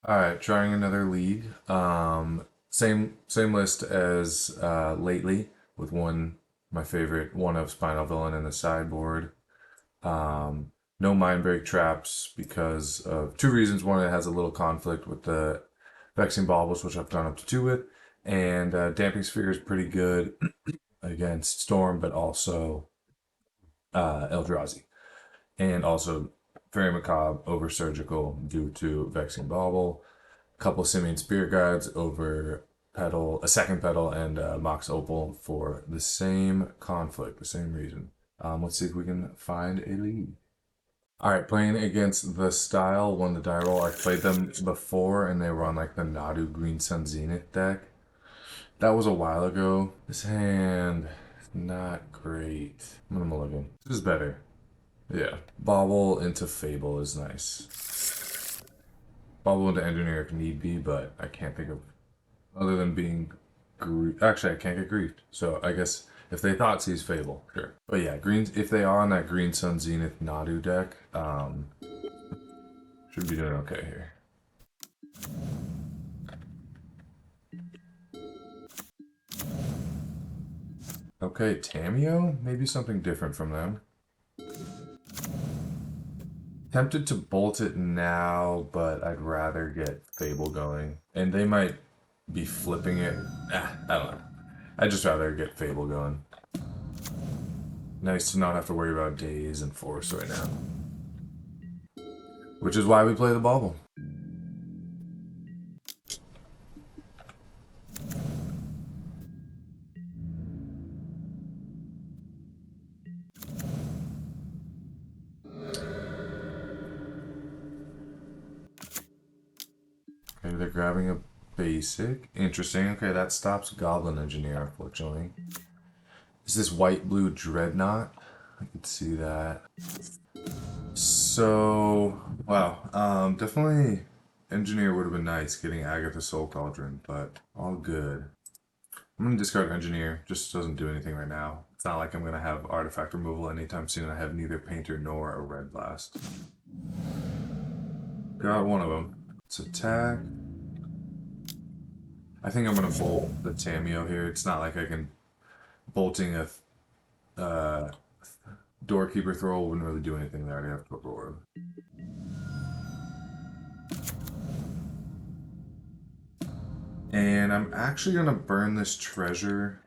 Alright, trying another league. Same list as lately, with my favorite one of Spinal Villain in the sideboard. No mind break traps because of two reasons. One, it has a little conflict with the Vexing Baubles, which I've gone up to two with, and Damping Sphere is pretty good against Storm, but also Eldrazi, and also very macabre over surgical due to Vexing Bauble. A couple Simian Spirit Guides over Petal, a second Petal, and Mox Opal for the same conflict, the same reason. Let's see if we can find a lead. All right, playing against the style, won the die roll. I've played them before, and they were on like the Nadu Green Sun Zenith deck. That was a while ago. This hand is not great. I'm gonna mulligan. This is better. Yeah. Bobble into Fable is nice. Bobble into Engineer if need be, but I can't think of other than being actually I can't get griefed. So I guess if they thought sees Fable, sure. But yeah, greens if they are on that Green Sun Zenith Nadu deck, should be doing okay here. Okay, Tameo? Maybe something different from them. Tempted to bolt it now, but I'd rather get Fable going. And they might be flipping it. I don't know. I'd just rather get Fable going. Nice to not have to worry about days and force right now. Which is why we play the bauble. Okay, they're grabbing a basic. Interesting. Okay, that stops Goblin Engineer, unfortunately. Is this white-blue Dreadnought? I could see that. So, wow. Definitely Engineer would have been nice getting Agatha Soul Cauldron, but all good. I'm gonna discard Engineer. Just doesn't do anything right now. It's not like I'm gonna have artifact removal anytime soon. I have neither Painter nor a Red Blast. Got one of them. Let's attack. I think I'm gonna bolt the Tameo here. It's not like I can bolting a Doorkeeper Throw wouldn't really do anything. They already have Aurora. And I'm actually gonna burn this treasure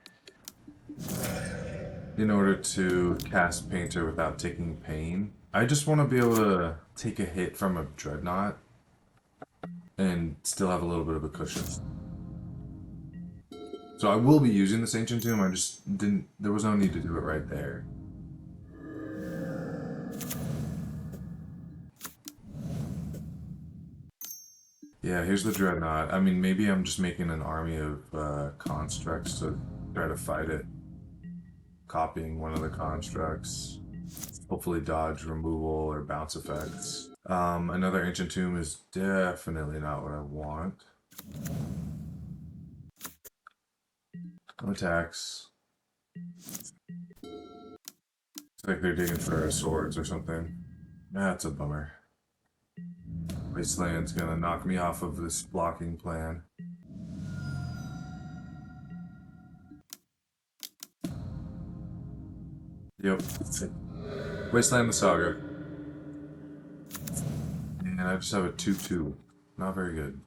in order to cast Painter without taking pain. I just want to be able to take a hit from a Dreadnought and still have a little bit of a cushion. So I will be using this Ancient Tomb, I just didn't, there was no need to do it right there. Yeah, here's the Dreadnought. I mean, maybe I'm just making an army of constructs to try to fight it. Copying one of the constructs. Hopefully dodge removal or bounce effects. Another Ancient Tomb is definitely not what I want. No attacks. It's like they're digging for swords or something. That's a bummer. Wasteland's gonna knock me off of this blocking plan. Yep. Wasteland the Saga. And I just have a 2/2. Not very good.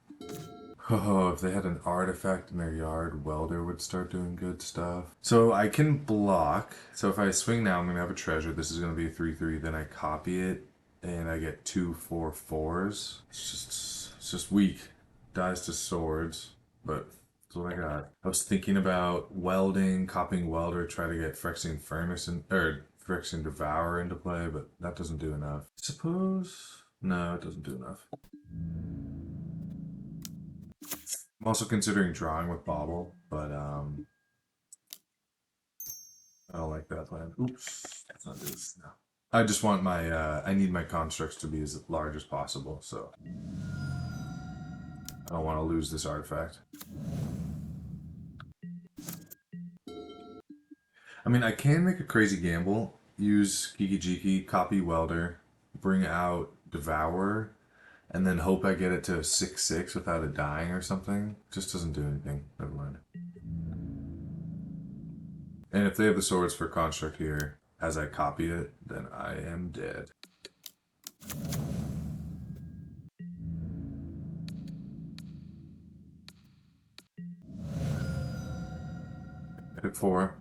Oh, if they had an artifact in their yard, Welder would start doing good stuff. So I can block. So if I swing now, I'm going to have a treasure. This is going to be a 3/3. Then I copy it, and I get 2/4/4s. It's just weak. Dies to swords, but that's what I got. I was thinking about welding, copying Welder, try to get Phyrexian Furnace or Phyrexian Devourer into play, but that doesn't do enough. Suppose? No, it doesn't do enough. I'm also considering drawing with Bauble, but I don't like that plan. Oops, that's not this. No. I just want my I need my constructs to be as large as possible, so I don't want to lose this artifact. I mean, I can make a crazy gamble, use Kiki Jiki, copy Welder, bring out Devourer, and then hope I get it to 6/6 without it dying or something. Just doesn't do anything. Never mind. And if they have the swords for construct here, as I copy it, then I am dead. Pick 4.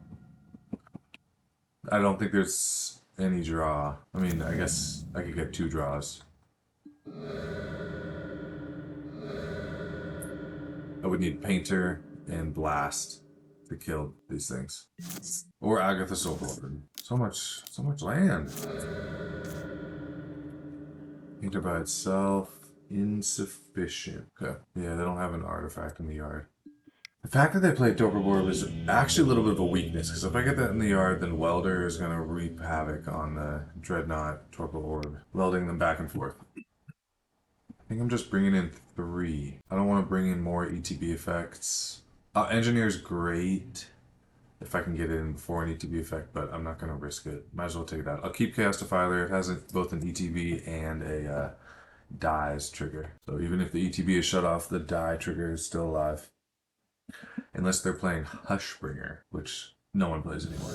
I don't think there's any draw. I mean, I guess I could get 2 draws. I would need Painter and Blast to kill these things. Or Agatha Soulforward. So much land. Painter by itself, insufficient. Okay. Yeah, they don't have an artifact in the yard. The fact that they played Torpor was actually a little bit of a weakness, because if I get that in the yard, then Welder is going to reap havoc on the Dreadnought Torpor Orb, welding them back and forth. I think I'm just bringing in 3. I don't want to bring in more ETB effects. Engineer's great if I can get it in before an ETB effect, but I'm not going to risk it. Might as well take it out. I'll keep Chaos Defiler. It has both an ETB and a dies trigger. So even if the ETB is shut off, the die trigger is still alive. Unless they're playing Hushbringer, which no one plays anymore.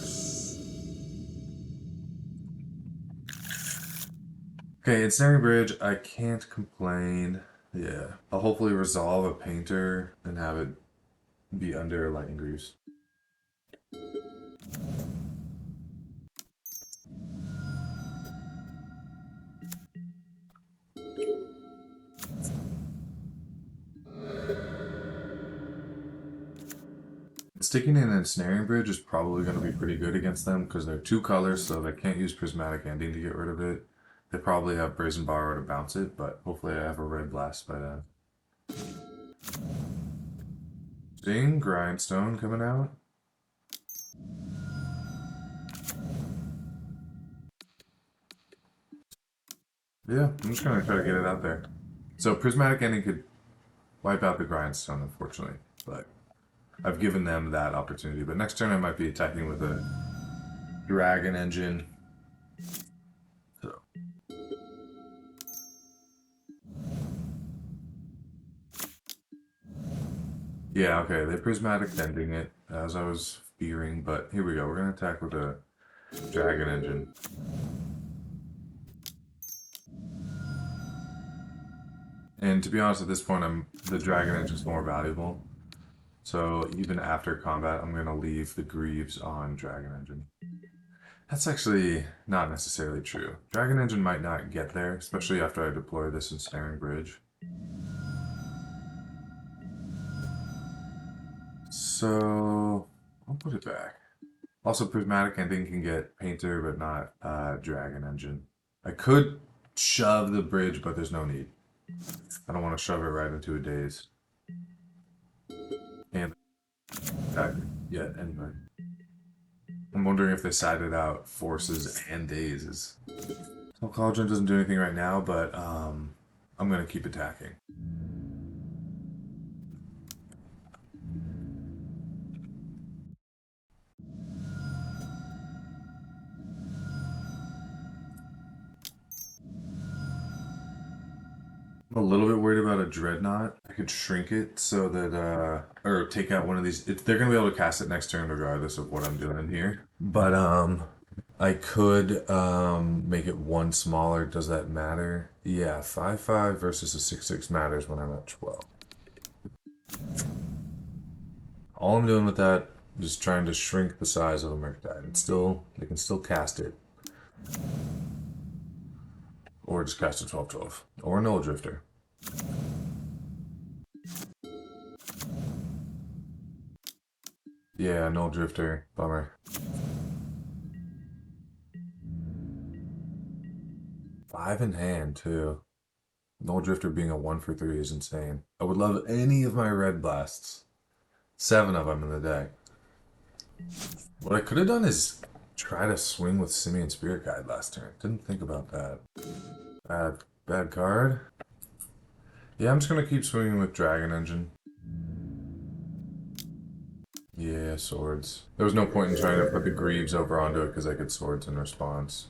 Okay, Ensnaring Bridge, I can't complain. Yeah, I'll hopefully resolve a Painter and have it be under Lightning Greaves. Sticking in an Ensnaring Bridge is probably going to be pretty good against them because they're 2 colors, so they can't use Prismatic Ending to get rid of it. They probably have Brazen Borrow to bounce it, but hopefully I have a Red Blast by then. Seeing Grindstone coming out. Yeah, I'm just going to try to get it out there. So Prismatic Ending could wipe out the Grindstone, unfortunately, but I've given them that opportunity. But next turn I might be attacking with a Dragon Engine. So. Yeah, okay, they Prismatic Ending it, as I was fearing, but here we go. We're going to attack with a Dragon Engine. And to be honest, at this point, the Dragon Engine is more valuable. So even after combat, I'm going to leave the Greaves on Dragon Engine. That's actually not necessarily true. Dragon Engine might not get there, especially after I deploy this Ensnaring Bridge. So I'll put it back. Also, Prismatic Ending can get Painter, but not Dragon Engine. I could shove the bridge, but there's no need. I don't want to shove it right into a daze. And yet, anyway. I'm wondering if they sided out forces and dazes. So Cauldron doesn't do anything right now, but I'm going to keep attacking. I'm a little bit worried about a Dreadnought. I could shrink it so that, or take out one of these. They're going to be able to cast it next turn regardless of what I'm doing here. But, I could, make it 1 smaller. Does that matter? Yeah, 5/5 versus a 6/6 matters when I'm at 12. All I'm doing with that is trying to shrink the size of the Murktide. They can still cast it. Or just cast a 12/12. Or Null Drifter. Yeah, Null Drifter. Bummer. 5 in hand, too. Null Drifter being a 1 for 3 is insane. I would love any of my Red Blasts. 7 of them in the deck. What I could have done is try to swing with Simian Spirit Guide last turn. Didn't think about that. Bad card. Yeah, I'm just going to keep swinging with Dragon Engine. Yeah, swords. There was no point in trying to put the Greaves over onto it because I could swords in response.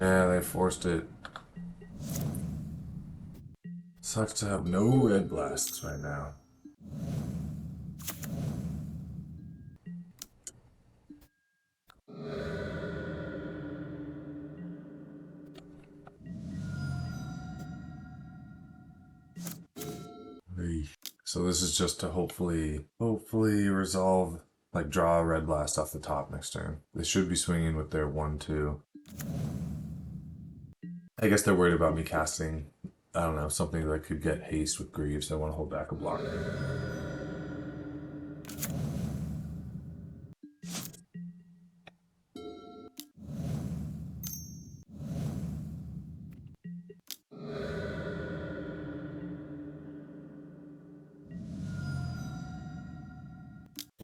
Yeah, they forced it. Sucks to have no red blasts right now. So this is just to hopefully resolve, like draw a red blast off the top next turn. They should be swinging with their 1/2. I guess they're worried about me casting, I don't know, something that could get haste with Greaves. They want to hold back a blocker.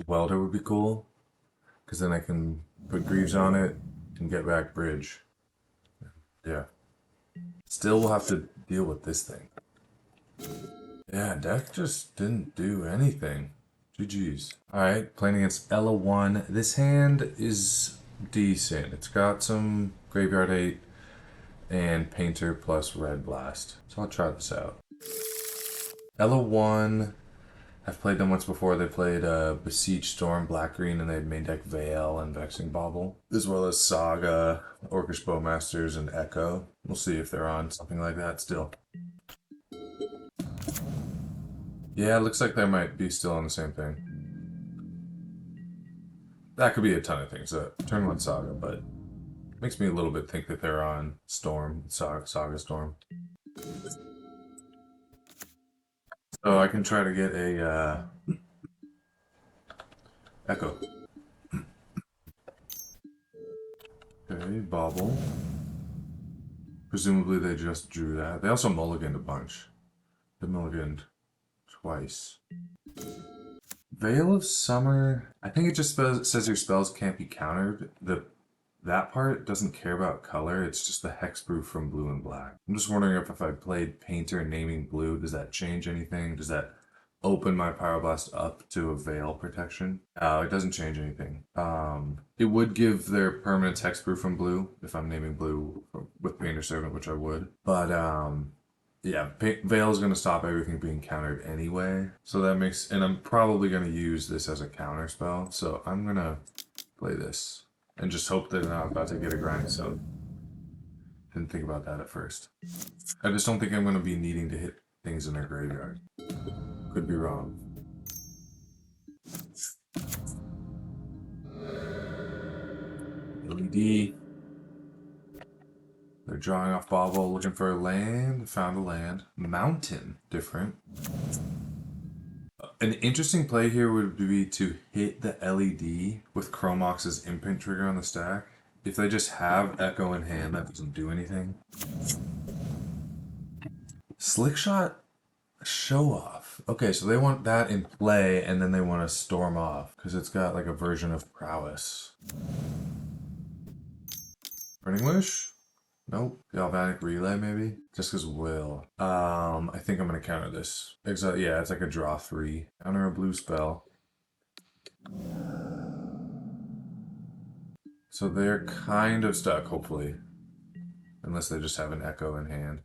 Welder would be cool, because then I can put Greaves on it and get back Bridge. Yeah. Still will have to deal with this thing. Yeah, deck just didn't do anything. GG's. Alright, playing against Ella 1. This hand is decent. It's got some Graveyard 8 and Painter plus Red Blast. So I'll try this out. Ella 1, I've played them once before. They played Besiege Storm, Black Green, and they had main deck Veil and Vexing Bauble, as well as Saga, Orcish Bowmasters, and Echo. We'll see if they're on something like that still. Yeah, it looks like they might be still on the same thing. That could be a ton of things. Turn 1 Saga, but makes me a little bit think that they're on Storm, Saga Storm. So I can try to get a Echo. Okay, Bauble. Presumably they just drew that. They also mulliganed a bunch. They mulliganed twice. Veil of Summer. I think it just says your spells can't be countered. That part doesn't care about color. It's just the hexproof from blue and black. I'm just wondering if I played Painter naming blue, does that change anything? Does that open my Pyroblast up to a Veil protection? It doesn't change anything. It would give their permanents hexproof from blue if I'm naming blue with Painter Servant, which I would. But yeah, Veil is going to stop everything being countered anyway. So that makes, and I'm probably going to use this as a counter spell. So I'm going to play this and just hope that I'm not about to get a Grindstone. Didn't think about that at first. I just don't think I'm going to be needing to hit things in their graveyard. Could be wrong. LED. They're drawing off Bauble, looking for a land. Found a land. Mountain. Different. An interesting play here would be to hit the LED with Chromox's imprint trigger on the stack. If they just have Echo in hand, that doesn't do anything. Slickshot Show Off. Okay, so they want that in play, and then they want to storm off, because it's got like a version of Prowess. Burning Wish? Nope. Galvanic Relay, maybe? Just because will. I think I'm going to counter this. Yeah, it's like a draw 3. Counter a blue spell. So they're kind of stuck, hopefully. Unless they just have an Echo in hand.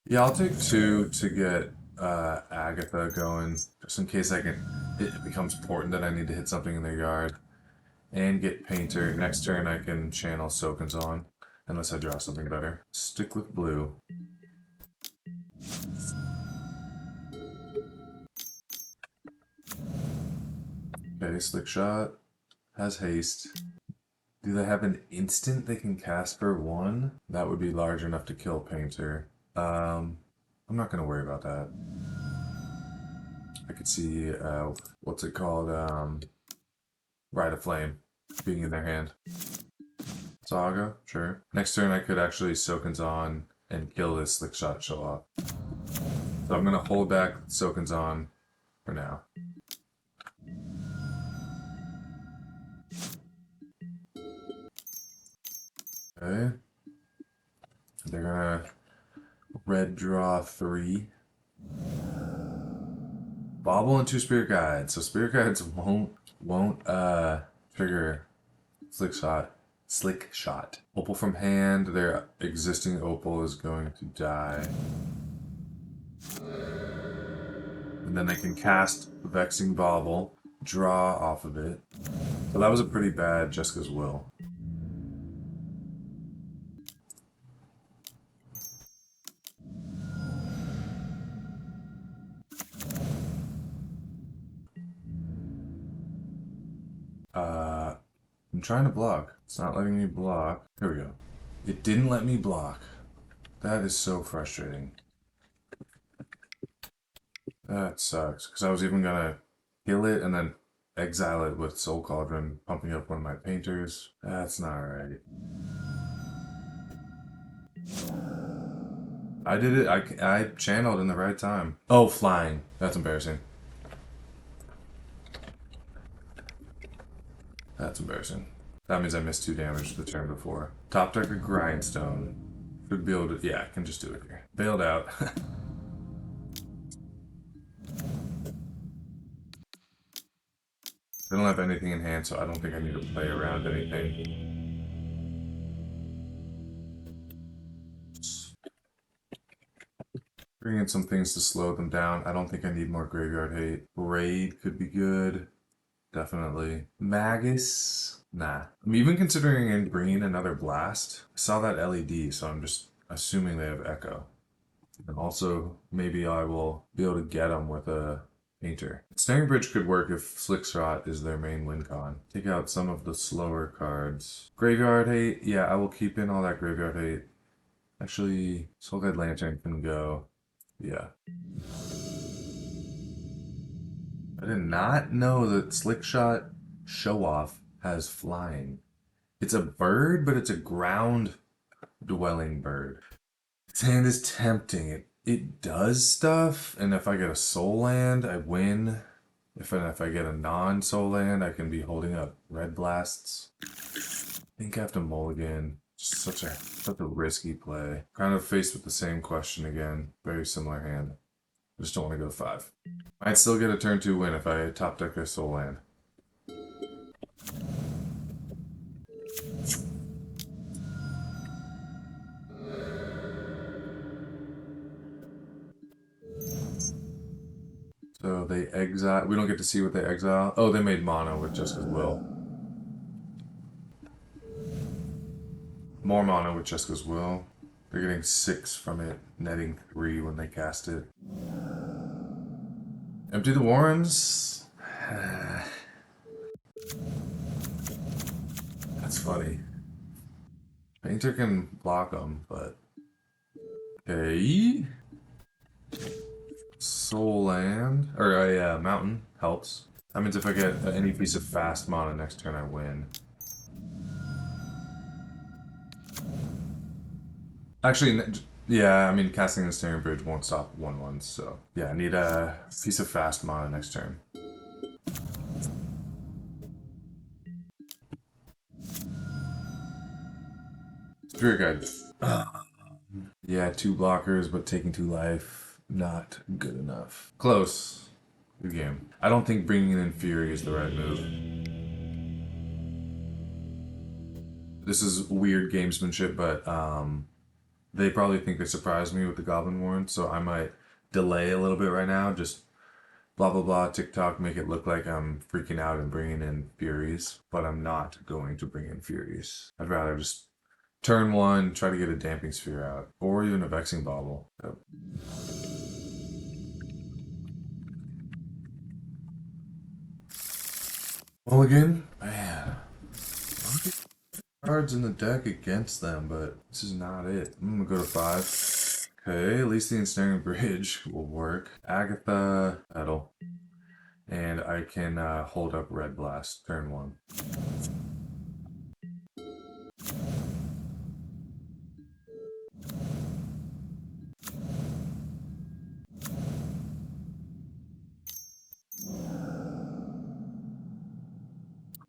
Yeah, I'll take 2 to get Agatha going, just in case it becomes important that I need to hit something in their yard. And get Painter. Next turn I can channel Soken's on. Unless I draw something better. Stick with blue. Okay, Slick Shot has haste. Do they have an instant they can cast for 1? That would be large enough to kill Painter. I'm not gonna worry about that. I could see what's it called? Ride of Flame being in their hand. Saga, sure. Next turn I could actually Soken's on and kill this Slick Shot Show Off. So I'm gonna hold back Soken's on for now. Okay. They're gonna red draw 3. Bauble and 2 Spirit Guides. So Spirit Guides won't trigger Slick Shot. Slick Shot. Opal from hand. Their existing opal is going to die. And then they can cast Vexing Bauble, draw off of it. So that was a pretty bad Jessica's Will. I'm trying to block. It's not letting me block. Here we go. It didn't let me block. That is so frustrating. That sucks. Because I was even gonna kill it and then exile it with Soul Cauldron, pumping up one of my painters. That's not right. I did it. I channeled in the right time. Oh, flying. That's embarrassing. That's embarrassing. That means I missed 2 damage the turn before. Top deck a Grindstone. Should be able to. Yeah, I can just do it here. Bailed out. I don't have anything in hand, so I don't think I need to play around anything. Bring in some things to slow them down. I don't think I need more graveyard hate. Raid could be good. Definitely. Magus? Nah. I'm even considering in bringing another blast. I saw that LED, so I'm just assuming they have echo. And also, maybe I will be able to get them with a painter. Snaring Bridge could work if Slick Shot is their main win con. Take out some of the slower cards. Graveyard hate? Yeah, I will keep in all that graveyard hate. Actually, Soul Guide Lantern can go. Yeah. I did not know that Slick Shot Show Off has flying. It's a bird, but it's a ground dwelling bird. Its hand is tempting. It does stuff, and if I get a soul land, I win. If I get a non-soul land, I can be holding up red blasts. I think I have to mulligan. Just such a risky play. Kind of faced with the same question again. Very similar hand. I just don't want to go 5. I'd still get a turn 2 win if I top deck a soul land. So they exile. We don't get to see what they exile. Oh, they made mono with Jessica's Will. More mono with Jessica's Will. They're getting 6 from it, netting 3 when they cast it. Empty the Warrens. That's funny. Painter can block them, but... Okay. Soul Land, or a mountain, helps. That means if I get any piece of fast mana next turn, I win. Actually, yeah, I mean, casting the Snaring Bridge won't stop 1/1s, so... Yeah, I need a piece of fast mana next turn. Spirit Guide. Yeah, 2 blockers, but taking 2 life. Not good enough. Close. Good game. I don't think bringing in Fury is the right move. This is weird gamesmanship, but they probably think they surprised me with the Goblin Warren, so I might delay a little bit right now. Just blah, blah, blah, TikTok, make it look like I'm freaking out and bringing in Furies, but I'm not going to bring in Furies. I'd rather just turn 1, try to get a Damping Sphere out, or even a Vexing Bauble. Yep. Mulligan? Man. Cards in the deck against them, but this is not it. I'm gonna go to 5. Okay, at least the Ensnaring Bridge will work. Agatha, Petal. And I can hold up Red Blast, turn 1.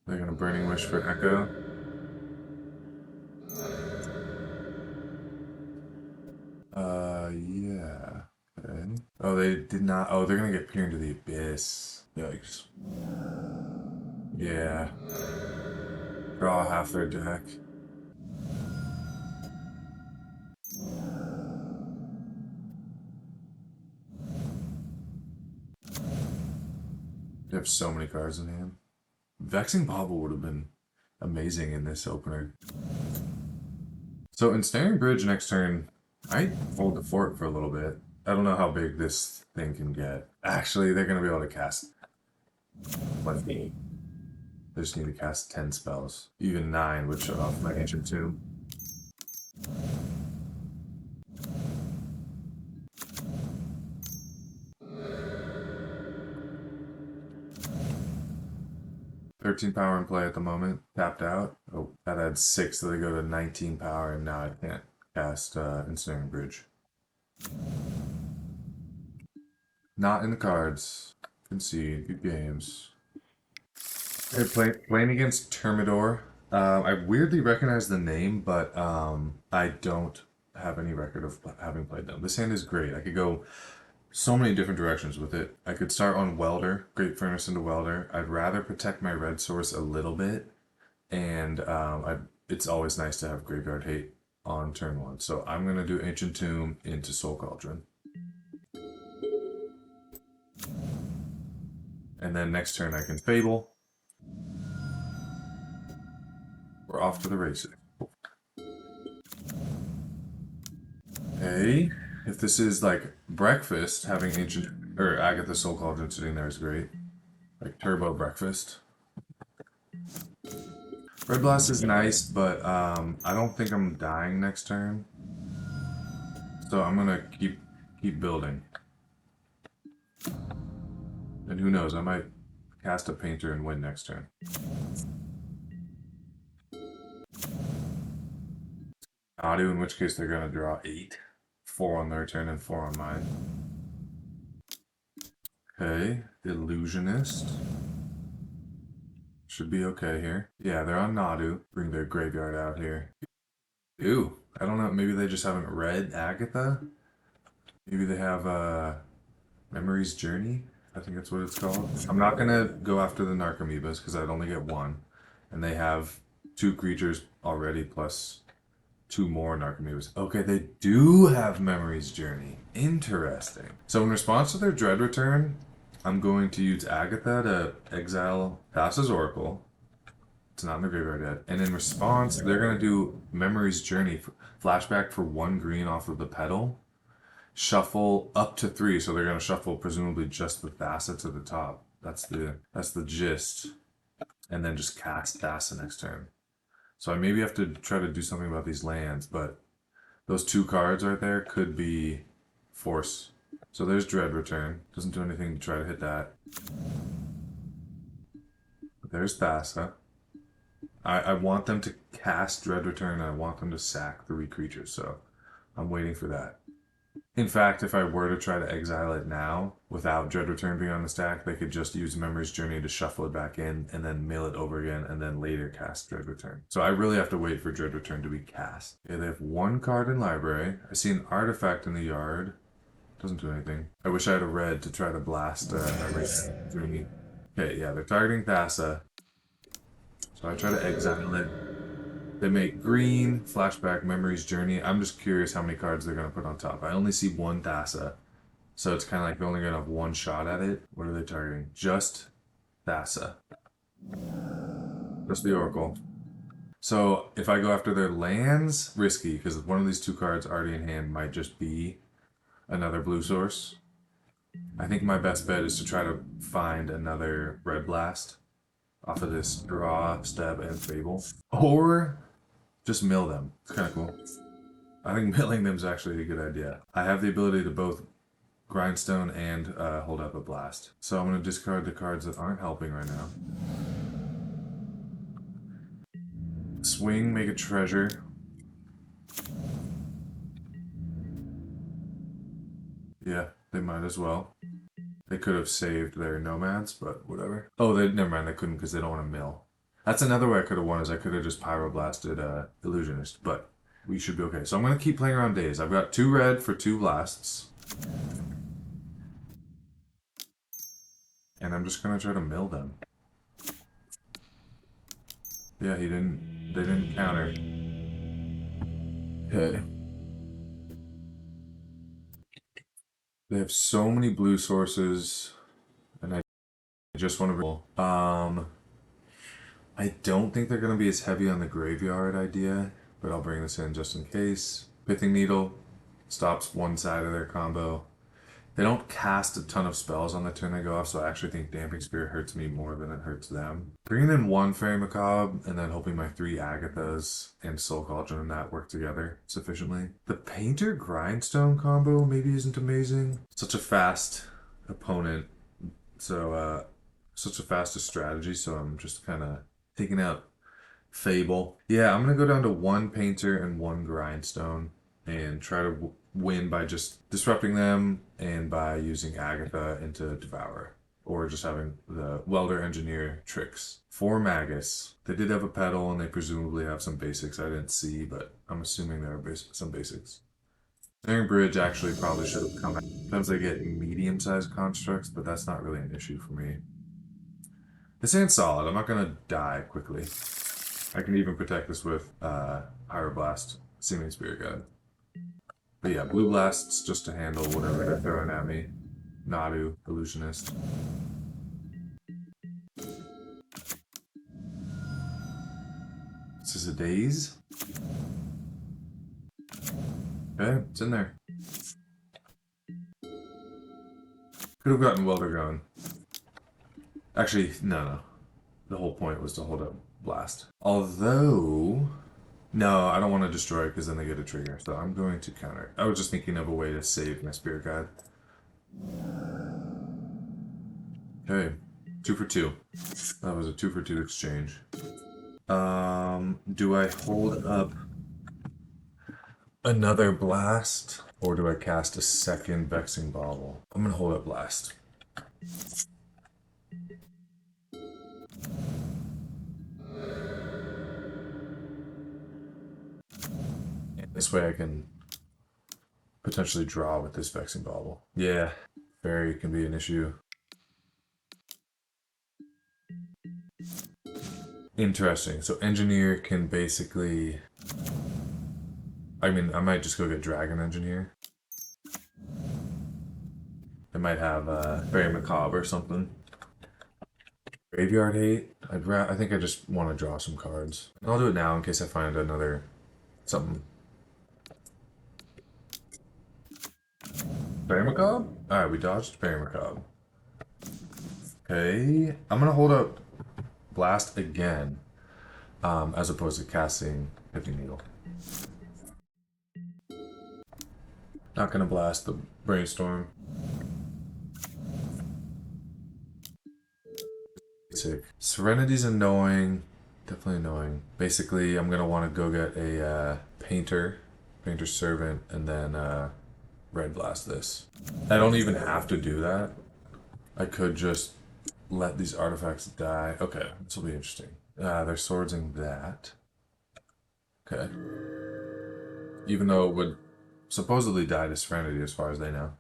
They're gonna Burning Wish for Echo. Yeah. Okay. Oh, they did not. Oh, they're gonna get Peer into the Abyss. Yikes. Yeah. Draw half their deck. have so many cards in hand. Vexing Bauble would have been amazing in this opener. So Ensnaring Bridge next turn, I hold the fort for a little bit. I don't know how big this thing can get. Actually, they're going to be able to cast 1 8. They just need to cast 10 spells. Even 9 would shut off my Ancient Tomb. $13 power in play at the moment. Tapped out. Oh, that adds 6, so they go to 19 power, and now I can't cast Ensnaring Bridge. Not in the cards. Concede. Good games. Hey, playing against Termidor. I weirdly recognize the name, but I don't have any record of having played them. This hand is great. I could go so many different directions with it. I could start on Welder, Great Furnace into Welder. I'd rather protect my red source a little bit, and it's always nice to have Graveyard Hate on turn 1. So I'm going to do Ancient Tomb into Soul Cauldron. And then next turn I can Fable. We're off to the races. Okay, if this is like breakfast, having Ancient or Agatha Soul Cauldron sitting there is great. Like Turbo Breakfast. Red Blast is nice, but I don't think I'm dying next turn. So I'm gonna keep building. And who knows, I might cast a Painter and win next turn. Nadu, in which case they're gonna draw 8. 4 on their turn and 4 on mine. Okay, Illusionist. Should be okay here. Yeah, they're on Nadu. Bring their graveyard out here. Ew, I don't know, maybe they just haven't read Agatha? Maybe they have Memory's Journey? I think that's what it's called. I'm not gonna go after the Narcomoebas because I'd only get 1. And they have 2 creatures already plus 2 more Narcomoebas. Okay, they do have Memory's Journey. Interesting. So in response to their Dread Return, I'm going to use Agatha to exile Thassa's Oracle. It's not in the graveyard yet. And in response, they're going to do Memory's Journey. Flashback for 1 green off of the pedal. Shuffle up to 3, so they're going to shuffle presumably just the Thassa to the top. That's the gist. And then just cast Thassa next turn. So I maybe have to try to do something about these lands, but those 2 cards right there could be force. So there's Dread Return. Doesn't do anything to try to hit that. There's Thassa. I want them to cast Dread Return, and I want them to sack 3 creatures, so I'm waiting for that. In fact, if I were to try to exile it now, without Dread Return being on the stack, they could just use Memory's Journey to shuffle it back in, and then mill it over again, and then later cast Dread Return. So I really have to wait for Dread Return to be cast. Okay, they have 1 card in library. I see an artifact in the yard. Doesn't do anything. I wish I had a red to try to blast Memory's Journey. Okay, yeah, they're targeting Thassa. So I try to exile it. They make green, flashback, Memory's Journey. I'm just curious how many cards they're going to put on top. I only see 1 Thassa. So it's kind of like they're only going to have 1 shot at it. What are they targeting? Just Thassa. Just the Oracle. So if I go after their lands, risky, because one of these 2 cards already in hand might just be another blue source. I think my best bet is to try to find another Red Blast off of this draw, stab, and fable. Or just mill them. It's kind of cool. I think milling them is actually a good idea. I have the ability to both Grindstone and hold up a blast. So I'm going to discard the cards that aren't helping right now. Swing, make a treasure. Yeah, they might as well. They could have saved their nomads, but whatever. Oh, never mind, they couldn't because they don't want to mill. That's another way I could have won, is I could have just Pyroblasted Illusionist, but we should be okay. So I'm going to keep playing around days. I've got 2 red for 2 blasts. And I'm just going to try to mill them. Yeah, they didn't counter. Okay. They have so many blue sources, and I just want to... I don't think they're going to be as heavy on the graveyard idea, but I'll bring this in just in case. Pithing Needle stops one side of their combo. They don't cast a ton of spells on the turn they go off, so I actually think Damping Spear hurts me more than it hurts them. Bringing in one Fairy Macabre, and then hoping my 3 Agathas and Soul Cauldron and that work together sufficiently. The Painter Grindstone combo maybe isn't amazing. Such a fast opponent, so such a fastest strategy, so I'm just kind of taking out Fable. Yeah, I'm going to go down to 1 Painter and 1 Grindstone and try to win by just disrupting them and by using Agatha into Devourer, or just having the Welder Engineer tricks. For Magus, they did have a pedal and they presumably have some basics I didn't see, but I'm assuming there are some basics. Iron Bridge actually probably should have come out. Sometimes they get medium-sized constructs, but that's not really an issue for me. This ain't solid. I'm not going to die quickly. I can even protect this with Pyroblast, Seeming Spirit Guide. But yeah, Blue Blast's just to handle whatever they're throwing at me. Nadu, Illusionist. This is a Daze. Okay, it's in there. Could have gotten Welder going. Actually, no. The whole point was to hold up Blast. Although... No, I don't want to destroy it because then they get a trigger, so I'm going to counter. I was just thinking of a way to save my Spirit Guide. Okay, 2 for 2. That was a 2 for 2 exchange. Do I hold up another Blast, or do I cast a second Vexing Bauble? I'm going to hold up Blast. This way I can potentially draw with this Vexing Bauble. Yeah, fairy can be an issue. Interesting. So Engineer can basically... I mean, I might just go get Dragon Engineer. I might have Fairy Macabre or something. Graveyard Hate. I think I just want to draw some cards. I'll do it now in case I find another something. Fairy Macabre? Alright, we dodged Fairy Macabre. Okay, I'm gonna hold up Blast again, as opposed to casting Pithing Needle. Not gonna blast the Brainstorm. Basic. Serenity's annoying. Definitely annoying. Basically, I'm gonna want to go get a Painter's Servant, and then Red Blast this. I don't even have to do that. I could just let these artifacts die. Okay, this will be interesting. They're swordsing that. Okay. Even though it would supposedly die to Serenity as far as they know.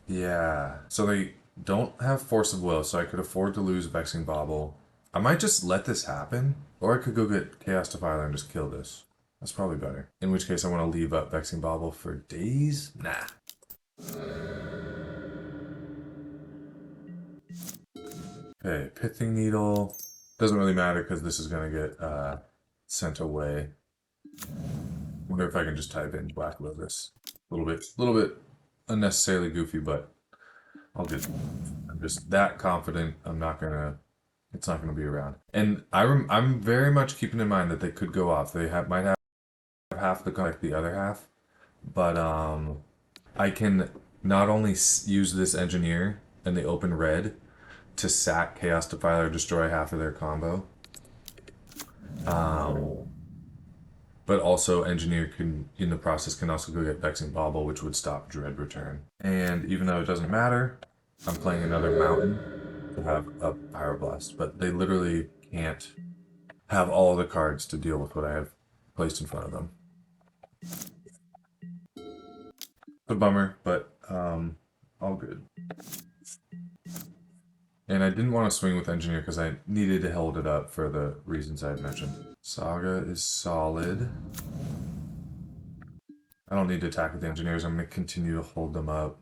Yeah. So they don't have Force of Will, so I could afford to lose Vexing Bauble. I might just let this happen, or I could go get Chaos Defiler and just kill this. That's probably better. In which case I want to leave up Vexing Bauble for days? Nah. Okay, Pithing Needle. Doesn't really matter because this is going to get sent away. Wonder if I can just type in Black Lotus. A little bit unnecessarily goofy, but I'll do it. I'm just that confident it's not gonna be around. And I'm very much keeping in mind that they could go off. They might have half the other half, but I can not only use this Engineer and the open red to sack Chaos Defiler, destroy half of their combo, but also Engineer can, in the process, can also go get Vexing Bauble, which would stop Dread Return. And even though it doesn't matter, I'm playing another Mountain to have a Pyroblast, but they literally can't have all the cards to deal with what I have placed in front of them. A bummer, but all good. And I didn't want to swing with Engineer because I needed to hold it up for the reasons I had mentioned. Saga is solid. I don't need to attack with the Engineers. I'm going to continue to hold them up.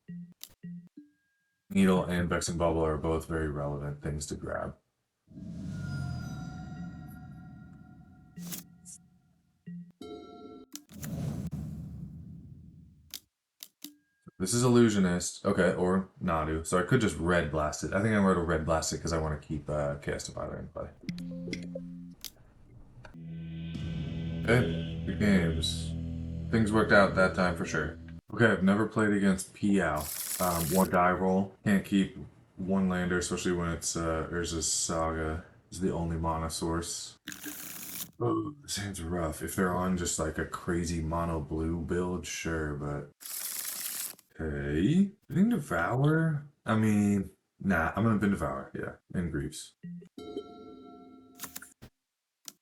Needle and Vexing Bauble are both very relevant things to grab. This is Illusionist. Okay, or Nadu. So I could just Red Blast it. I think I'm going to Red Blast it because I want to keep Chaos Defiler in play. Okay, good games. Things worked out that time for sure. Okay, I've never played against Piao. One die roll. Can't keep one lander, especially when it's Urza's Saga is the only mana source. Oh, this hand's rough. If they're on just like a crazy mono blue build, sure, but okay. I think Devour. I mean, nah, I'm gonna bin Devour, yeah, and Greaves.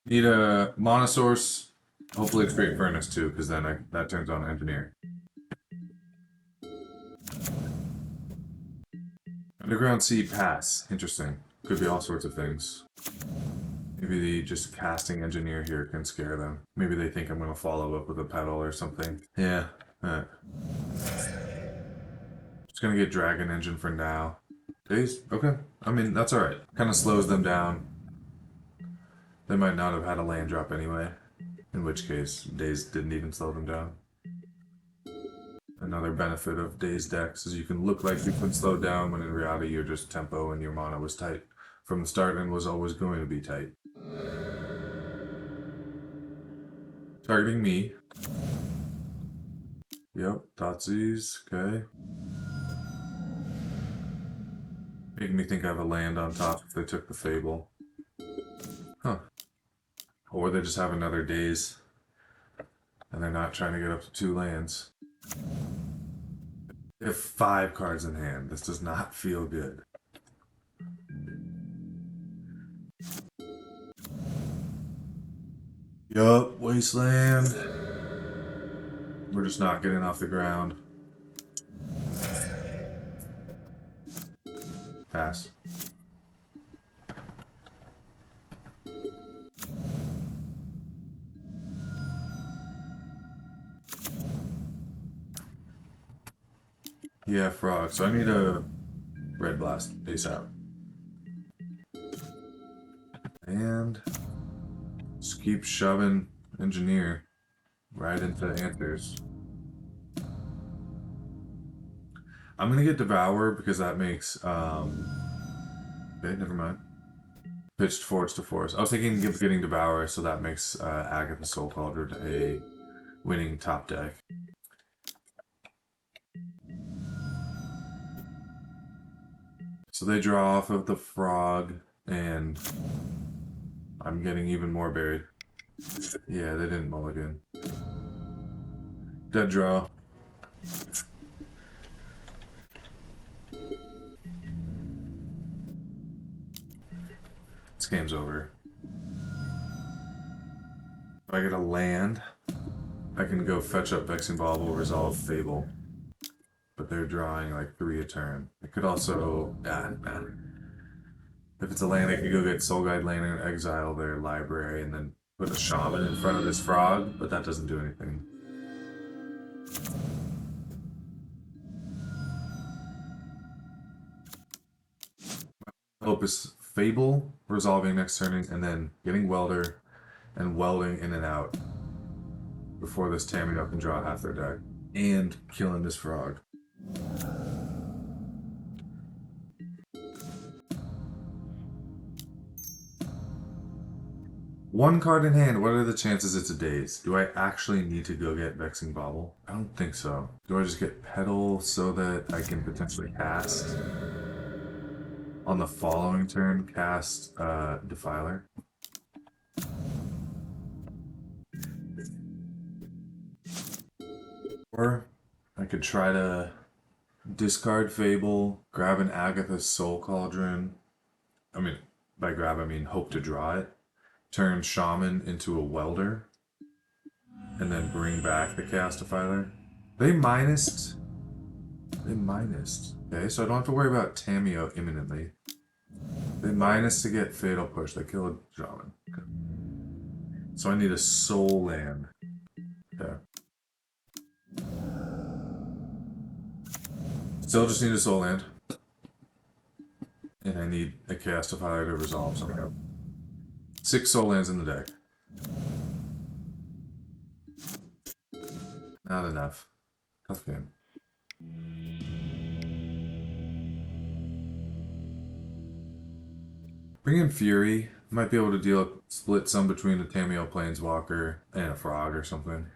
Need a mana source. Hopefully it's Great Furnace too, because then that turns on Engineer. Underground Sea Pass. Interesting. Could be all sorts of things. Maybe the just casting Engineer here can scare them. Maybe they think I'm going to follow up with a pedal or something. Yeah. Alright. Just going to get Dragon Engine for now. Days? Okay. I mean, that's alright. Kind of slows them down. They might not have had a land drop anyway. In which case, Days didn't even slow them down. Another benefit of Days decks is you can look like you've been slowed down when in reality your just tempo and your mana was tight from the start and was always going to be tight. Targeting me. Yep, Thoughtseize, okay. Making me think I have a land on top if they took the Fable. Huh. Or they just have another Days. And they're not trying to get up to 2 lands. They have 5 cards in hand. This does not feel good. Yup, Wasteland. We're just not getting off the ground. Pass. Yeah, frog. So I need a Red Blast ASAP. And just keep shoving Engineer right into Anthers. I'm gonna get Devour because that makes okay, never mind. Pitched Force to Force. I was thinking of getting Devourer, so that makes Agatha Soul Cauldron a winning top deck. So they draw off of the frog, and I'm getting even more buried. Yeah, they didn't mulligan. Dead draw. This game's over. If I get a land, I can go fetch up Vexing Bauble, resolve Fable. But they're drawing like 3 a turn. I could also... If it's a land, I could go get Soul Guide Lantern, exile their library, and then put a Shaman in front of this frog, but that doesn't do anything. Hope is Fable, resolving next turning, and then getting Welder, and welding in and out before this Tamio can draw half their deck. And killing this frog. One card in hand, what are the chances it's a Daze? Do I actually need to go get Vexing Bauble? I don't think so. Do I just get Petal so that I can potentially cast? On the following turn, cast Defiler? Or I could try to discard Fable, grab an Agatha Soul Cauldron. I mean, by grab I mean hope to draw it. Turn Shaman into a Welder. And then bring back the Chaos Defiler. They minused. Okay, so I don't have to worry about Tamio imminently. They minus to get Fatal Push. They kill a Shaman. Okay. So I need a Soul Land. Okay. Still just need a Soul Land. And I need a Chaos Defiler to resolve somehow. 6 soul lands in the deck. Not enough. Tough game. Bring in Fury. Might be able to split some between a Tameo Planeswalker and a Frog or something.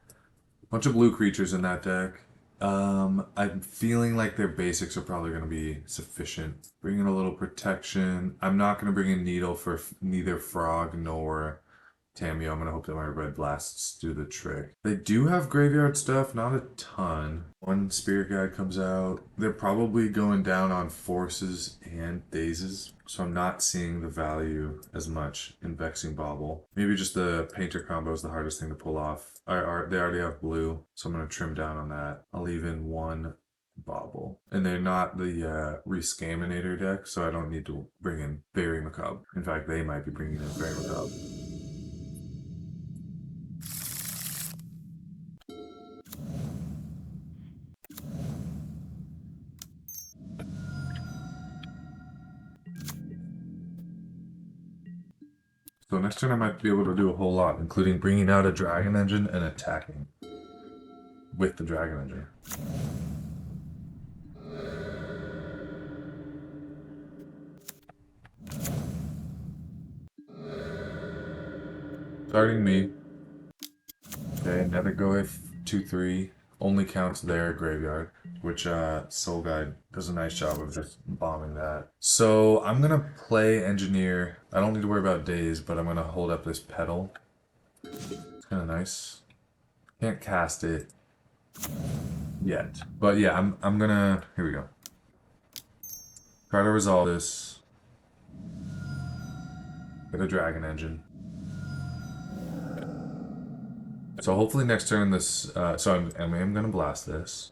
Bunch of blue creatures in that deck. I'm feeling like their basics are probably going to be sufficient. Bring in a little protection. I'm not going to bring in Needle for neither Frog nor Tameo. I'm going to hope that my Red Blasts do the trick. They do have graveyard stuff, not a ton. One Spirit Guide comes out. They're probably going down on Forces and Dazes, so I'm not seeing the value as much in Vexing Bauble. Maybe just the Painter combo is the hardest thing to pull off. They already have blue, so I'm going to trim down on that. I'll leave in one Bauble. And they're not the ReScaminator deck, so I don't need to bring in Very Macabre. In fact, they might be bringing in Very Macabre. So next turn I might be able to do a whole lot, including bringing out a Dragon Engine and attacking with the Dragon Engine. Starting me. Okay, Nethergoyf 2/3 only counts their graveyard, which Soul Guide does a nice job of just bombing that. So I'm gonna play Engineer. I don't need to worry about Daze, but I'm gonna hold up this Petal. It's kind of nice. Can't cast it yet, but yeah, I'm gonna. Here we go. Try to resolve this. Get a Dragon Engine. So hopefully next turn this, I'm gonna blast this.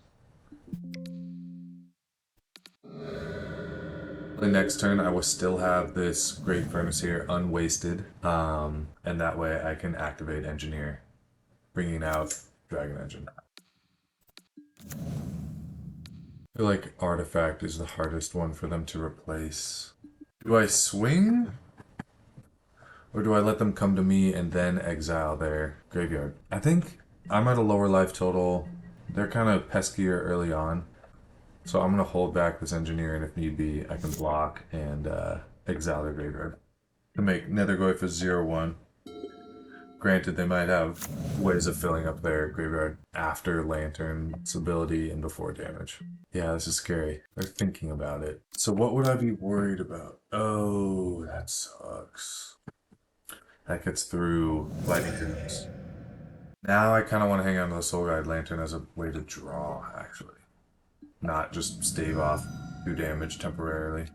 The next turn I will still have this Great Furnace here unwasted, and that way I can activate Engineer, bringing out Dragon Engine. I feel like Artifact is the hardest one for them to replace. Do I swing? Or do I let them come to me and then exile their graveyard? I think I'm at a lower life total. They're kind of peskier early on. So I'm going to hold back this Engineer, and if need be, I can block and exile their graveyard. To make Nethergoyf a 0/1. Granted, they might have ways of filling up their graveyard after Lantern's ability and before damage. Yeah, this is scary. They're thinking about it. So what would I be worried about? Oh, that sucks. That gets through Lightning Roots. Now I kind of want to hang on to the Soul Guide Lantern as a way to draw, actually. Not just stave off 2 damage temporarily.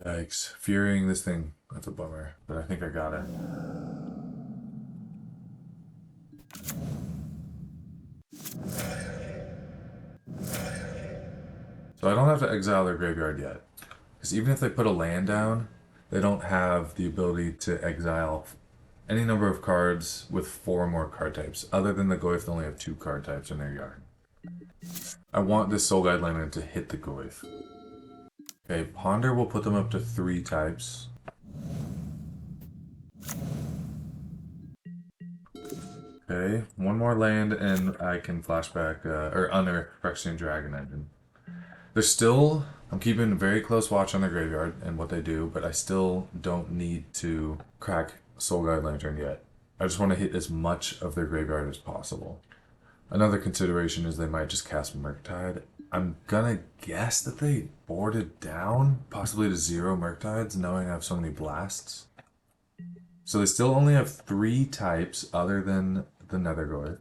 Yikes. Furying this thing. That's a bummer, but I think I got it. So I don't have to exile their graveyard yet. Because even if they put a land down, they don't have the ability to exile any number of cards with 4 more card types. Other than the Goyf, they only have 2 card types in their yard. I want this Soul Guide Lantern to hit the Goyf. Okay, Ponder will put them up to 3 types. Okay, 1 more land and I can flashback, or unearth Phyrexian Dragon Engine. They're still, I'm keeping a very close watch on their graveyard and what they do, but I still don't need to crack Soul Guide Lantern yet. I just want to hit as much of their graveyard as possible. Another consideration is they might just cast Murktide. I'm gonna guess that they boarded down, possibly to 0 Murktides, knowing I have so many blasts. So they still only have 3 types other than the Nethergoyf.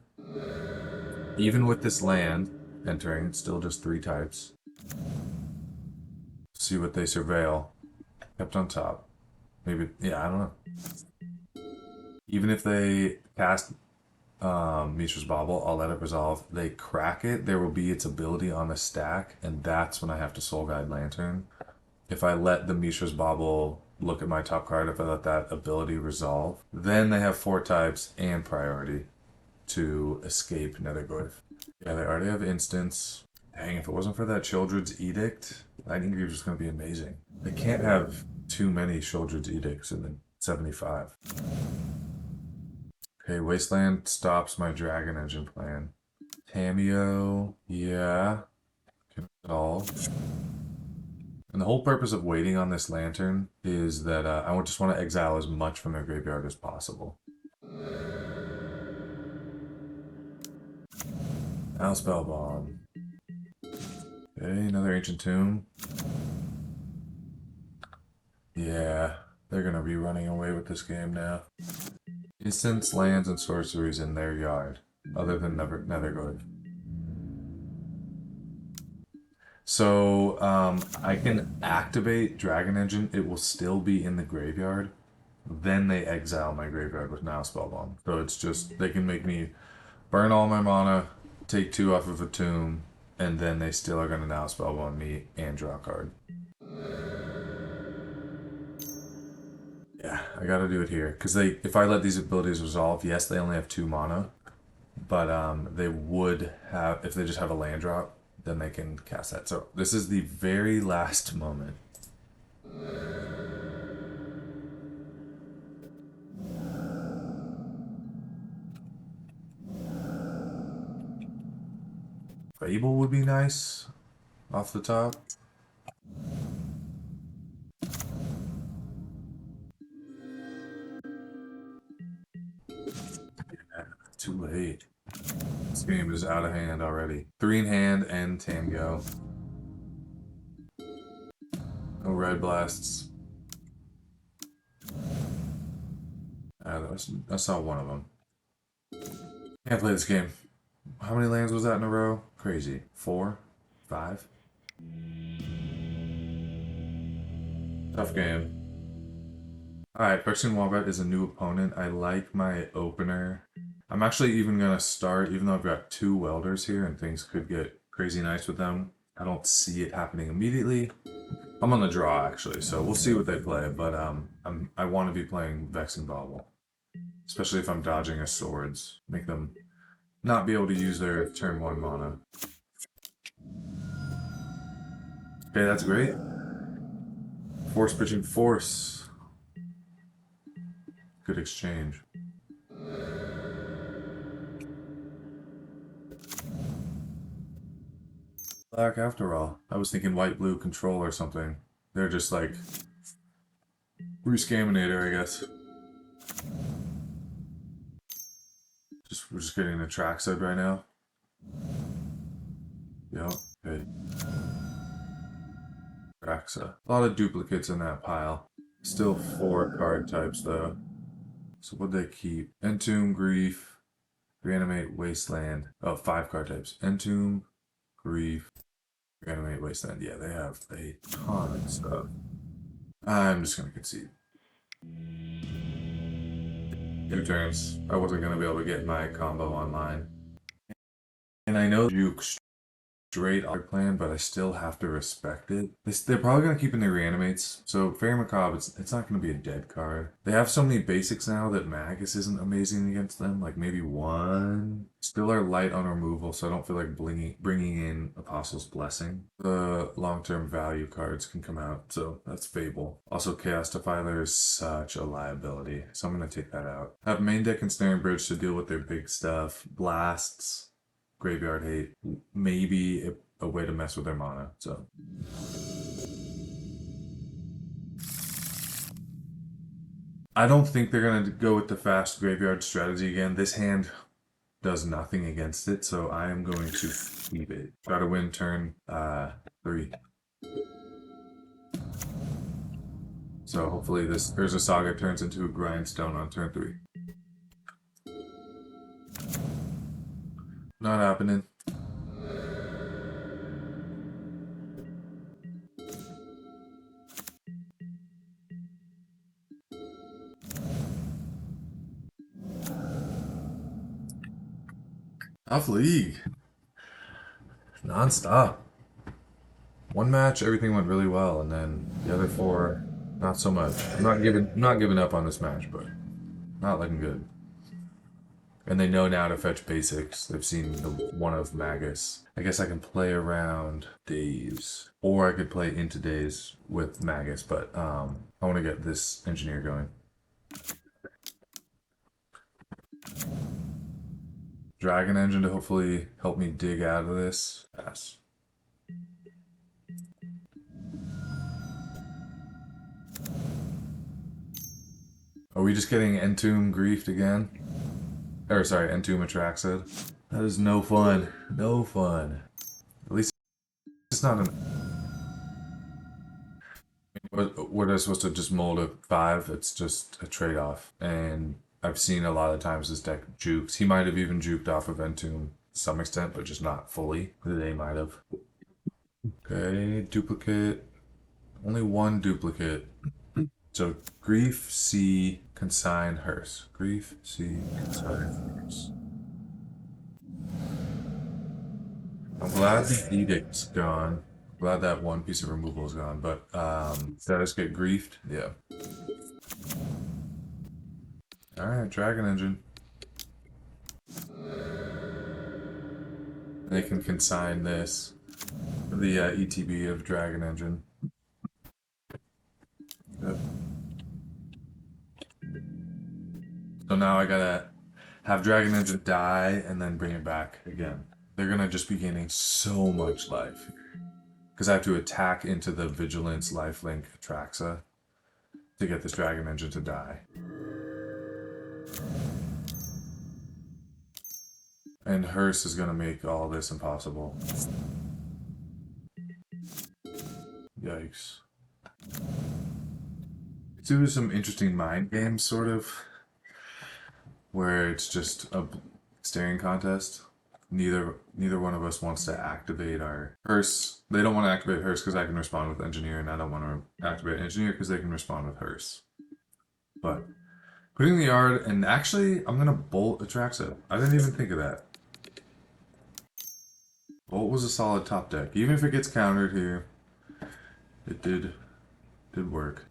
Even with this land entering, it's still just 3 types. See what they surveil. Kept on top. Maybe, yeah, I don't know. Even if they cast Mishra's Bauble, I'll let it resolve. They crack it, there will be its ability on the stack, and that's when I have to Soul Guide Lantern. If I let the Mishra's Bauble look at my top card, if I let that ability resolve, then they have 4 types and priority to escape Nethergoyf. Yeah, they already have instance. Dang, if it wasn't for that Childred's Edict, Lightning Greaves was going to be amazing. They can't have too many Childred's Edicts in the 75. Okay, Wasteland stops my Dragon Engine plan. Tameo, yeah. Can it all. And the whole purpose of waiting on this Lantern is that I just want to exile as much from their graveyard as possible. Now Spellbomb. Okay, another Ancient Tomb. Yeah, they're gonna be running away with this game now. Instants, lands, and sorceries in their yard, other than Nethergorg. So, I can activate Dragon Engine. It will still be in the graveyard. Then they exile my graveyard with Now Spellbomb. So it's just, they can make me burn all my mana, take 2 off of a tomb, and then they still are going to Now Spellbomb me and draw a card. Yeah, I gotta do it here. Because if I let these abilities resolve, yes, they only have 2 mana. But they would have, if they just have a land drop, then they can cast that. So this is the very last moment. Fable would be nice off the top. Yeah, too late. This game is out of hand already. 3 in hand and Tango. No red blasts. I saw one of them. Can't play this game. How many lands was that in a row? Crazy. 4? 5? Tough game. Alright, Phyrexian Devourer is a new opponent. I like my opener. I'm actually even going to start, even though I've got 2 welders here and things could get crazy nice with them. I don't see it happening immediately. I'm on the draw, actually, so we'll see what they play. But I want to be playing Vexing Bauble. Especially if I'm dodging a swords. Make them not be able to use their turn 1 mana. Okay, that's great. Force pitching force. Good exchange. Black after all. I was thinking white-blue control or something. They're just like ReScaminator, I guess. We're just getting a trackside right now. Yep, okay. Traxa. A lot of duplicates in that pile. Still 4 card types though. So what'd they keep? Entomb, Grief, Reanimate, Wasteland. Oh, 5 card types. Entomb, Grief, Reanimate, Wasteland. Yeah, they have a ton of stuff. I'm just gonna concede. 2 turns. I wasn't gonna be able to get my combo online. And I know Juke straight our plan, but I still have to respect it. They're probably going to keep in their reanimates, so Fairy Macabre, it's not going to be a dead card. They have so many basics now that Magus isn't amazing against them, like maybe 1. Still are light on removal, so I don't feel like bringing in Apostle's Blessing. The long-term value cards can come out, so that's Fable. Also, Chaos Defiler is such a liability, so I'm going to take that out. Have main deck and Snaring Bridge to deal with their big stuff. Blasts. Graveyard Hate, maybe a way to mess with their mana, so. I don't think they're going to go with the fast graveyard strategy again. This hand does nothing against it, so I am going to keep it. Try to win turn 3. So hopefully there's a Saga turns into a Grindstone on turn 3. Not happening. Off league. Non-stop. 1 match, everything went really well, and then the other 4, not so much. I'm not giving up on this match, but not looking good. And they know now to fetch basics. They've seen the one of Magus. I guess I can play around Days. Or I could play into Days with Magus, but I want to get this engineer going. Dragon Engine to hopefully help me dig out of this. Pass. Are we just getting Entomb griefed again? Or sorry, Entomb Atraxa. That is no fun. No fun. At least it's not an... What are I supposed to just mold a 5? It's just a trade-off. And I've seen a lot of times this deck jukes. He might have even juked off of Entomb to some extent, but just not fully. They might have. Okay, duplicate. Only one duplicate. So, Grief, C, Consign, Hearse. Grief, C, Consign, Hearse. I'm glad the Edict's gone. Glad that one piece of removal is gone, but did I just get griefed? Yeah. Alright, Dragon Engine. They can consign this. The ETB of Dragon Engine. Yep. So now I gotta have Dragon Engine die and then bring it back again. They're gonna just be gaining so much life. Because I have to attack into the Vigilance Lifelink Atraxa to get this Dragon Engine to die. And Hearse is gonna make all this impossible. Yikes. Do some interesting mind games, sort of, where it's just a staring contest. Neither one of us wants to activate our Hearse. They don't want to activate Hearse because I can respond with Engineer, and I don't want to activate Engineer because they can respond with Hearse. But putting the yard, and actually, I'm gonna Bolt Atraxa. I didn't even think of that. Bolt was a solid top deck, even if it gets countered here. It did work.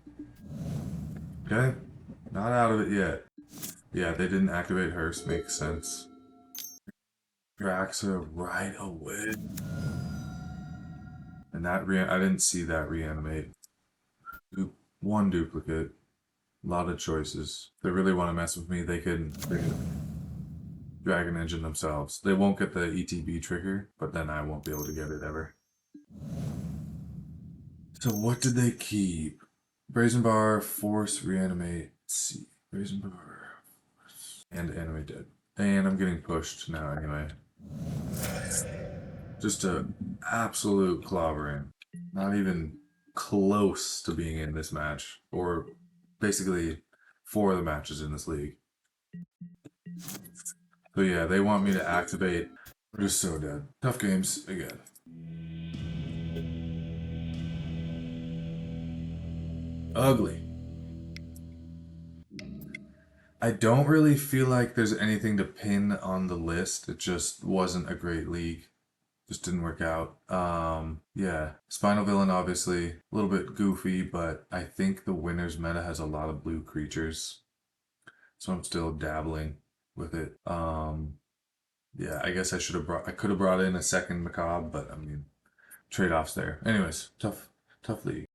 Okay, not out of it yet. Yeah, they didn't activate Hearse, makes sense. Atraxa right away. And that I didn't see that reanimate. One duplicate. A lot of choices. If they really want to mess with me, they can Dragon Engine themselves. They won't get the ETB trigger, but then I won't be able to get it ever. So what did they keep? Brazen Bar, Force, Reanimate, C. Brazen Bar, and Animate Dead. And I'm getting pushed now anyway. Just a absolute clobbering. Not even close to being in this match. Or basically 4 of the matches in this league. So yeah, they want me to activate. We're just so dead. Tough games again. Ugly. I don't really feel like there's anything to pin on the list. It just wasn't a great league. Just didn't work out. Yeah. Spinal Villain, obviously, a little bit goofy, but I think the winner's meta has a lot of blue creatures. So I'm still dabbling with it. Yeah, I guess I could have brought in a second Macabre, but I mean, trade-offs there. Anyways, tough league.